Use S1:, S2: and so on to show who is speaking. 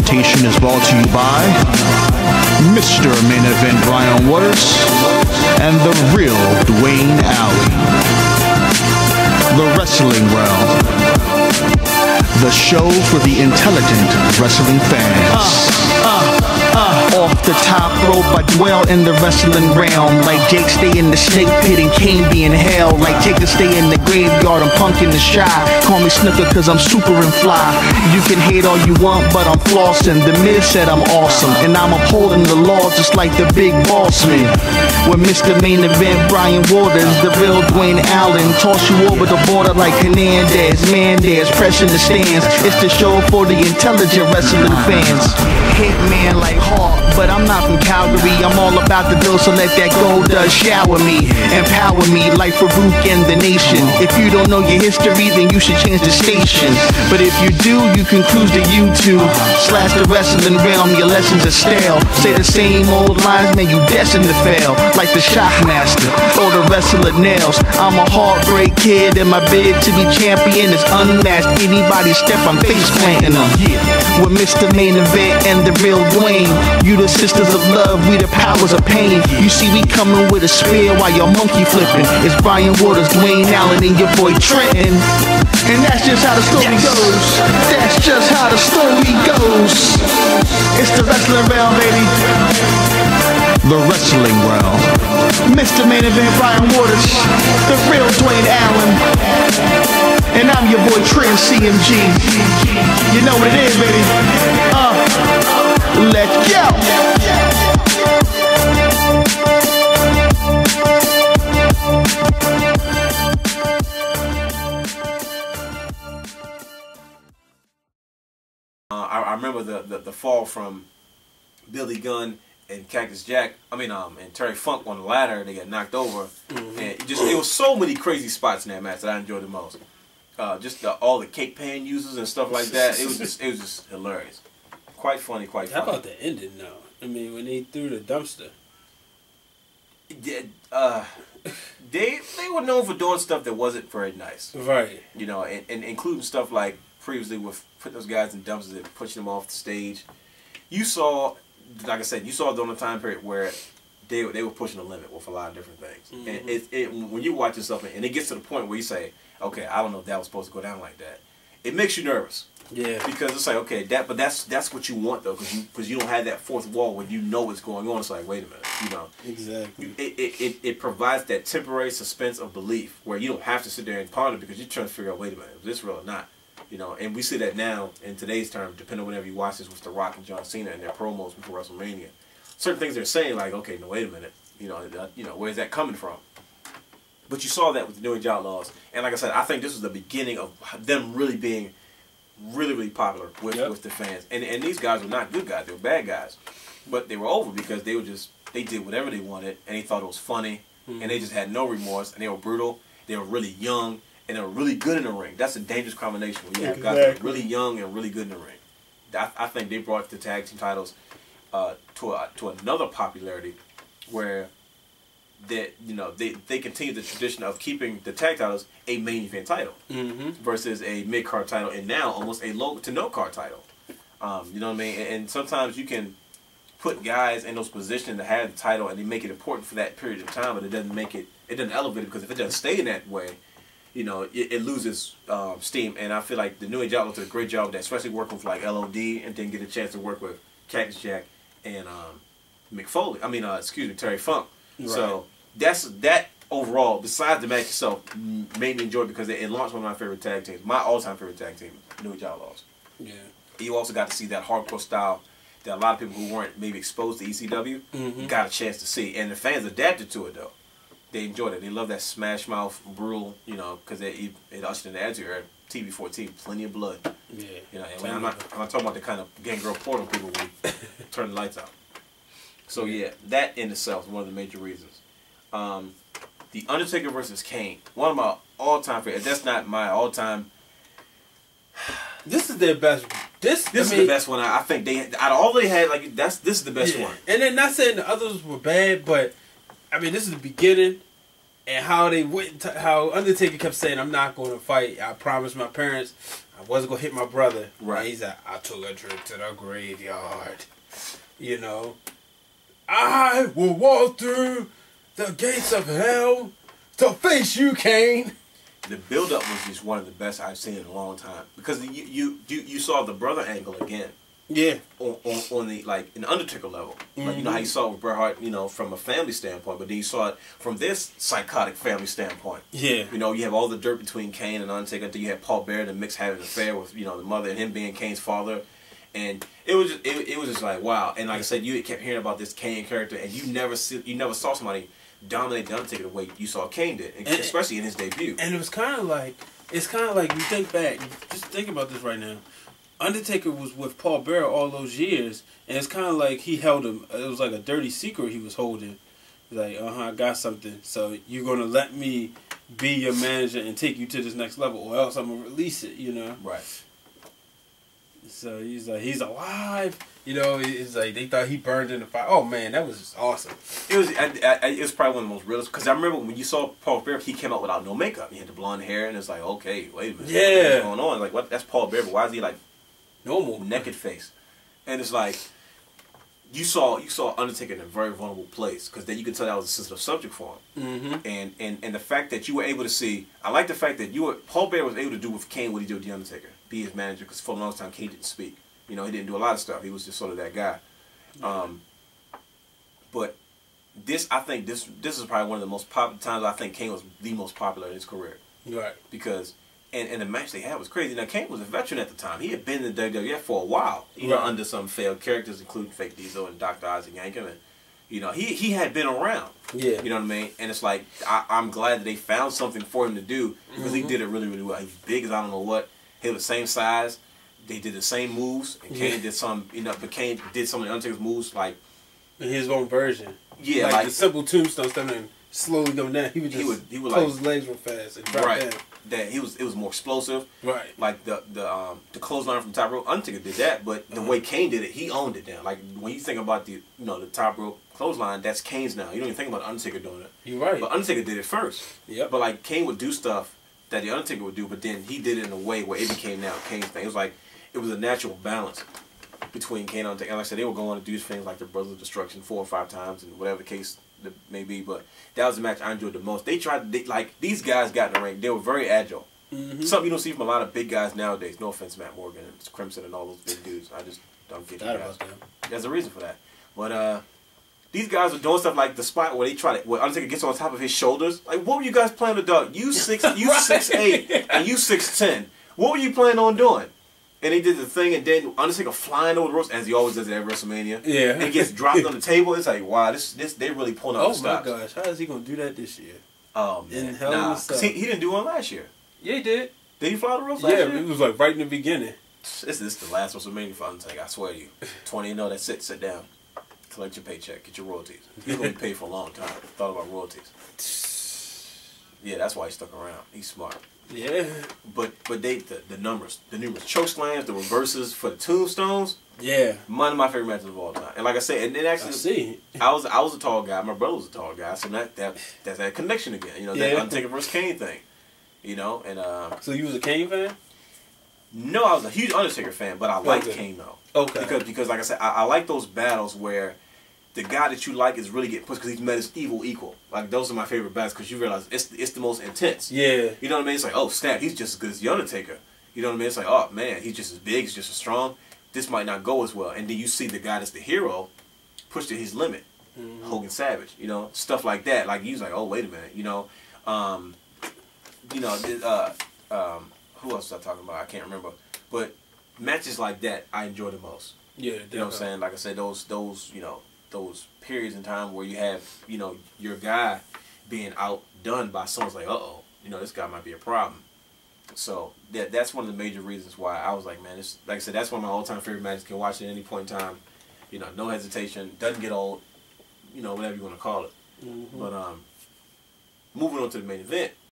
S1: presentation is brought to you by Mr. Main Event Brian Waters and the Real Dwayne Allen. The Wrestling Realm, the show for the intelligent wrestling fans. Off the top rope, I dwell in the wrestling realm. Like Jake stay in the snake pit and Kane be in hell. Like Jacob stay in the graveyard, I'm punkin' the shy. Call me Snooker cause I'm super and fly. You can hate all you want, but I'm flossing. The Miz said I'm awesome, and I'm upholding the law just like the big boss man. With Mr. Main Event Brian Waters, the Real Dwayne Allen, toss you over the border like Hernandez, Mandez, pressing the stands. It's the show for the intelligent wrestling fans. Hitman like Hawk, but I'm not from Calgary. I'm all about the bill, so let that gold shower me, empower me like Farouk and the nation. If you don't know your history, then you should change the station. But if you do, you can cruise to YouTube / the wrestling realm. Your lessons are stale. Say the same old lines, man, you destined to fail. Like the Shockmaster or the wrestler Nails. I'm a heartbreak kid, and my bid to be champion is unmatched. Anybody step, I'm face planting them. With Mr. Main Event and the Real Dwayne, you the sisters of love, we the powers of pain. You see we coming with a spear while you're monkey flipping. It's Brian Waters, Dwayne Allen, and your boy Trenton. And that's just how the story goes. That's just how the story goes. It's the wrestling realm, baby. The wrestling realm. Mr. Main Event Brian Waters, the Real Dwayne Allen, and I'm your boy Trent CMG. You know what it is, baby. Let's go.
S2: I remember the fall from Billy Gunn and Cactus Jack. And Terry Funk on the ladder. They got knocked over, and it was so many crazy spots in that match that I enjoyed the most. All the cake pan uses and stuff like that. It was just hilarious. Quite funny, quite funny.
S3: How about the ending, though? When they threw the dumpster.
S2: They were known for doing stuff that wasn't very nice.
S3: Right.
S2: And including stuff like previously with putting those guys in dumpsters and pushing them off the stage. You saw, like I said, during the time period where they were pushing the limit with a lot of different things. And when you watch yourself and it gets to the point where you say, okay, I don't know if that was supposed to go down like that. It makes you nervous. Yeah. Because it's like, okay, but that's what you want though, because you don't have that fourth wall when you know what's going on. It's like, wait a minute,
S3: Exactly.
S2: It provides that temporary suspense of belief where you don't have to sit there and ponder because you're trying to figure out, wait a minute, is this real or not? And we see that now in today's term, depending on whenever you watch this with The Rock and John Cena and their promos before WrestleMania. Certain things they're saying like, okay, no, wait a minute, where's that coming from? But you saw that with the New Age Outlaws, and like I said, I think this was the beginning of them really being really popular with the fans. And these guys were not good guys; they were bad guys, but they were over because they did whatever they wanted, and they thought it was funny, and they just had no remorse, and they were brutal. They were really young, and they were really good in the ring. That's a dangerous combination when you have guys that are really young and really good in the ring. I think they brought the tag team titles to another popularity where they continue the tradition of keeping the tag titles a main event title versus a mid card title, and now almost a low to no card title. You know what I mean? And sometimes you can put guys in those positions to have the title, and they make it important for that period of time, but it doesn't elevate it, because if it doesn't stay in that way, it loses steam. And I feel like the New Age Outlaws did a great job of that, especially working with like LOD, and then get a chance to work with Cactus Jack and Terry Funk. Right. So that overall, besides the match itself, made me enjoy it because it launched one of my favorite tag teams, my all-time favorite tag team, New Age Outlaws. Yeah. You also got to see that hardcore style that a lot of people who weren't maybe exposed to ECW got a chance to see, and the fans adapted to it though. They enjoyed it. They love that smash mouth, brutal, because it ushered in the Attitude Era. TV14, plenty of blood. Yeah. And when I'm not talking about the kind of Gangrel Portal people who turn the lights out. So yeah, that in itself is one of the major reasons. The Undertaker versus Kane, one of my all-time favorites. That's not my all-time.
S3: This is their best. This
S2: is the best one. I think they out of all they had, this is the best one.
S3: And then not saying the others were bad, but this is the beginning. and how they went, how Undertaker kept saying, "I'm not going to fight. I promised my parents I wasn't going to hit my brother."
S2: Right.
S3: And he's like, "I took a trip to the graveyard. You know, I will walk through the gates of hell to face you, Kane."
S2: The build-up was just one of the best I've seen in a long time, because you saw the brother angle again.
S3: Yeah.
S2: On the, like, in the Undertaker level. Like, you know how you saw it with Bret Hart, you know, from a family standpoint, but then you saw it from this psychotic family standpoint.
S3: Yeah.
S2: You know, you have all the dirt between Kane and Undertaker. Then you have Paul Bearer and Mix having an affair with, you know, the mother, and him being Kane's father. And it was just, it was just like, wow. And like I said, you kept hearing about this Kane character, and you never saw somebody dominate the Undertaker the way you saw Kane did, and especially in his debut.
S3: And it was kind of like, it's kind of like, you think back, just think about this right now. Undertaker was with Paul Bearer all those years, and it's kind of like he held him. It was like a dirty secret he was holding. Like, I got something. So you're gonna let me be your manager and take you to this next level, or else I'm gonna release it. You know.
S2: Right.
S3: So he's like, he's alive. You know, it's like they thought he burned in the fire. Oh man, that was just awesome.
S2: It was. It was probably one of the most realistic. Because I remember when you saw Paul Bearer, he came out without no makeup. He had the blonde hair, and it's like, okay, wait a minute,
S3: Yeah.
S2: what's going on? Like, what? That's Paul Bearer. But why is he like
S3: Normal,
S2: naked face? And it's like, you saw Undertaker in a very vulnerable place, because then you could tell that was a sensitive subject for him. And the fact that you were able to see, I like the fact that Paul Bearer was able to do with Kane what he did with the Undertaker, be his manager, because for a long time Kane didn't speak. You know, he didn't do a lot of stuff. He was just sort of that guy. But this, I think this is probably one of the most popular times I think Kane was the most popular in his career.
S3: right?
S2: Because and the match they had was crazy. Now, Kane was a veteran at the time. He had been in the WWF for a while, you know, under some failed characters, including Fake Diesel and Dr. Isaac Yankem, and you know, he had been around.
S3: Yeah.
S2: You know what I mean? And it's like, I'm glad that they found something for him to do, because he did it really, really well. He's big as I don't know what. He was the same size. They did the same moves, and Kane did some, you know, but Kane did some of the Undertaker's moves, like
S3: in his own version.
S2: Yeah,
S3: like the simple tombstone stuff and slowly going down. He would just he would close his legs real fast and drop down.
S2: That it was more explosive.
S3: Right.
S2: Like the clothesline from the top rope, Undertaker did that, but the way Kane did it, he owned it now. Like when you think about the the top rope clothesline, that's Kane's now. You don't even think about Undertaker doing it.
S3: You're right.
S2: But Undertaker did it first.
S3: Yep.
S2: But like Kane would do stuff that the Undertaker would do, but then he did it in a way where it became now Kane's thing. It was like, it was a natural balance between Kane and Undertaker. And like I said, they were going to do things like the Brothers of Destruction 4 or 5 times, and whatever the case that may be. But that was the match I enjoyed the most. They tried, like, these guys got in the ring. They were very agile. Something you don't see from a lot of big guys nowadays. No offense, Matt Morgan and Crimson and all those big dudes. I just don't get you guys. There's a reason for that. But these guys are doing stuff like the spot where they try to, where Undertaker gets on top of his shoulders. Like, what were you guys planning to do? You 6'8", and you 6'10". What were you planning on doing? And they did the thing, and then Undertaker flying over the ropes, as he always does at WrestleMania.
S3: Yeah.
S2: And gets dropped on the table. It's like, wow, this they really pulling out the stops.
S3: Oh my gosh, how is he gonna do that this year?
S2: Oh man, because he didn't do one last year.
S3: Yeah, he did.
S2: Did he fly the ropes last year?
S3: Yeah, it was like right in the beginning.
S2: This is the last WrestleMania for Undertaker, I swear to you. 20-0, that's it. Sit down. Collect your paycheck. Get your royalties. He's going to be paid for a long time. Thought about royalties. Yeah, that's why he stuck around. He's smart.
S3: Yeah.
S2: But the numbers. The numerous choke slams, the reverses for the tombstones.
S3: Yeah.
S2: One of my favorite matches of all time. And like I said, and then actually, I was a tall guy. My brother was a tall guy. So that's that connection again. You know, that Undertaker versus Kane thing. You know, and
S3: so you was a Kane fan?
S2: No, I was a huge Undertaker fan, but I liked Kane though.
S3: Okay.
S2: Because like I said, I like those battles where the guy that you like is really getting pushed because he's met his evil equal. Like, those are my favorite battles because you realize it's the most intense.
S3: Yeah.
S2: You know what I mean? It's like, oh snap, he's just as good as the Undertaker. You know what I mean? It's like, oh man, he's just as big, he's just as strong. This might not go as well. And then you see the guy that's the hero push to his limit. Hogan Savage. You know, stuff like that. Like, he's like, oh wait a minute. You know, who else was I talking about? I can't remember. But matches like that, I enjoy the most.
S3: Yeah,
S2: you know what I'm saying? Like I said, those those periods in time where you have, you know, your guy being outdone by someone's like, uh-oh, you know, this guy might be a problem. So that's one of the major reasons why I was like, man, this, like I said, that's one of my all-time favorite matches. Can watch it at any point in time. You know, no hesitation. Doesn't get old. You know, whatever you want to call it. But moving on to the main event.